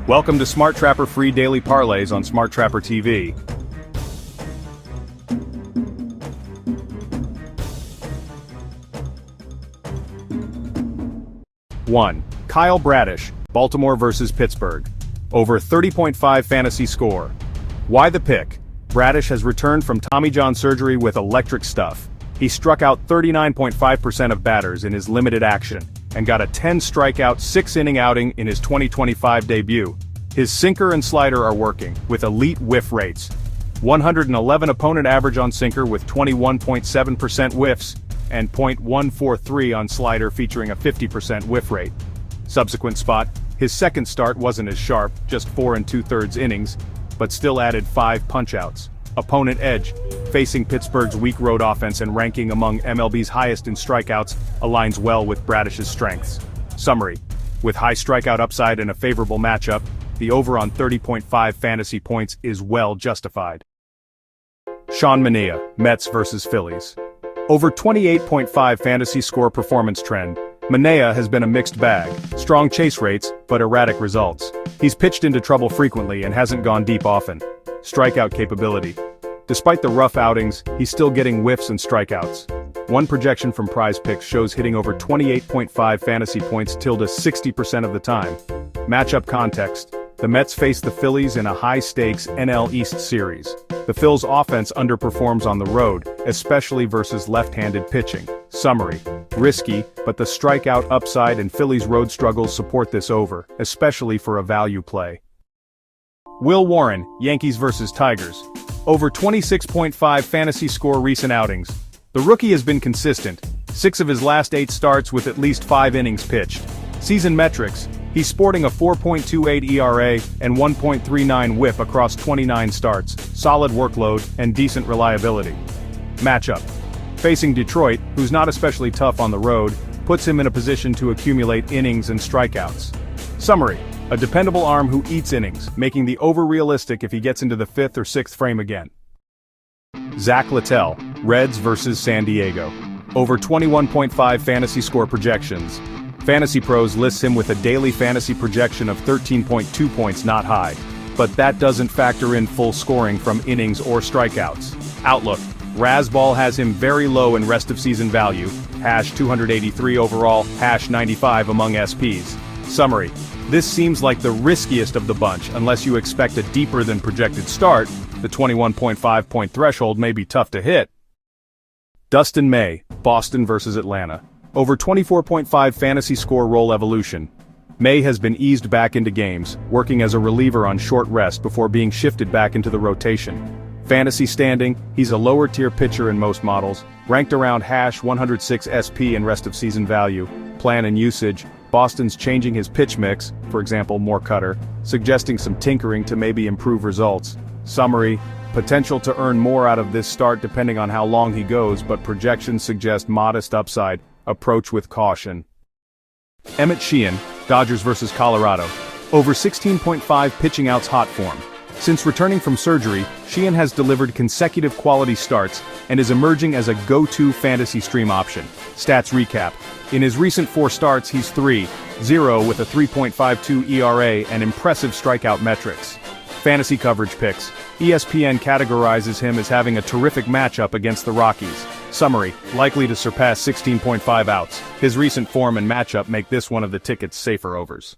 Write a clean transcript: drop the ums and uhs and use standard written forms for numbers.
Welcome to Smart Trapper Free Daily Parlays on Smart Trapper TV. One, Kyle Bradish, Baltimore vs. Pittsburgh. Over 30.5 fantasy score. Why the pick? Bradish has returned from Tommy John surgery with electric stuff. He struck out 39.5% of batters in his limited action, and got a 10-strikeout, 6-inning outing in his 2025 debut. His sinker and slider are working, with elite whiff rates. 111 opponent average on sinker with 21.7% whiffs, and .143 on slider featuring a 50% whiff rate. Subsequent spot, his second start wasn't as sharp, just 4 2/3 innings, but still added 5 punch-outs. Opponent edge, facing Pittsburgh's weak road offense and ranking among MLB's highest in strikeouts, aligns well with Bradish's strengths. Summary: with high strikeout upside and a favorable matchup, the over on 30.5 fantasy points is well justified. Sean Manaea, Mets vs. Phillies. Over 28.5 fantasy score performance trend. Manaea has been a mixed bag, strong chase rates, but erratic results. He's pitched into trouble frequently and hasn't gone deep often. Strikeout capability. Despite the rough outings, he's still getting whiffs and strikeouts. One projection from PrizePicks shows hitting over 28.5 fantasy points tilde 60% of the time. Matchup context. The Mets face the Phillies in a high-stakes NL East series. The Phil's offense underperforms on the road, especially versus left-handed pitching. Summary: risky, but the strikeout upside and Phillies' road struggles support this over, especially for a value play. Will Warren, Yankees vs. Tigers. Over 26.5 fantasy score recent outings. The rookie has been consistent, 6 of his last 8 starts with at least 5 innings pitched. Season metrics: he's sporting a 4.28 ERA and 1.39 WHIP across 29 starts, solid workload, and decent reliability. Matchup: facing Detroit, who's not especially tough on the road, puts him in a position to accumulate innings and strikeouts. Summary: a dependable arm who eats innings, making the over realistic if he gets into the 5th or 6th frame again. Zach Littell, Reds vs. San Diego. Over 21.5 fantasy score projections. Fantasy Pros lists him with a daily fantasy projection of 13.2 points, not high, but that doesn't factor in full scoring from innings or strikeouts. Outlook: Razball has him very low in rest of season value, #283 overall, #95 among SPs. Summary: this seems like the riskiest of the bunch unless you expect a deeper than projected start. The 21.5 point threshold may be tough to hit. Dustin May, Boston vs. Atlanta. Over 24.5 fantasy score role evolution. May has been eased back into games, working as a reliever on short rest before being shifted back into the rotation. Fantasy standing: he's a lower-tier pitcher in most models, ranked around #106 SP in rest of season value. Plan and usage: Boston's changing his pitch mix, for example more cutter, suggesting some tinkering to maybe improve results. Summary: potential to earn more out of this start depending on how long he goes, but projections suggest modest upside. Approach with caution. Emmett Sheehan, Dodgers vs. Colorado. Over 16.5 pitching outs hot form. Since returning from surgery, Sheehan has delivered consecutive quality starts and is emerging as a go-to fantasy stream option. Stats recap: in his recent 4 starts he's 3-0 with a 3.52 ERA and impressive strikeout metrics. Fantasy coverage picks: ESPN categorizes him as having a terrific matchup against the Rockies. Summary: likely to surpass 16.5 outs. His recent form and matchup make this one of the ticket's safer overs.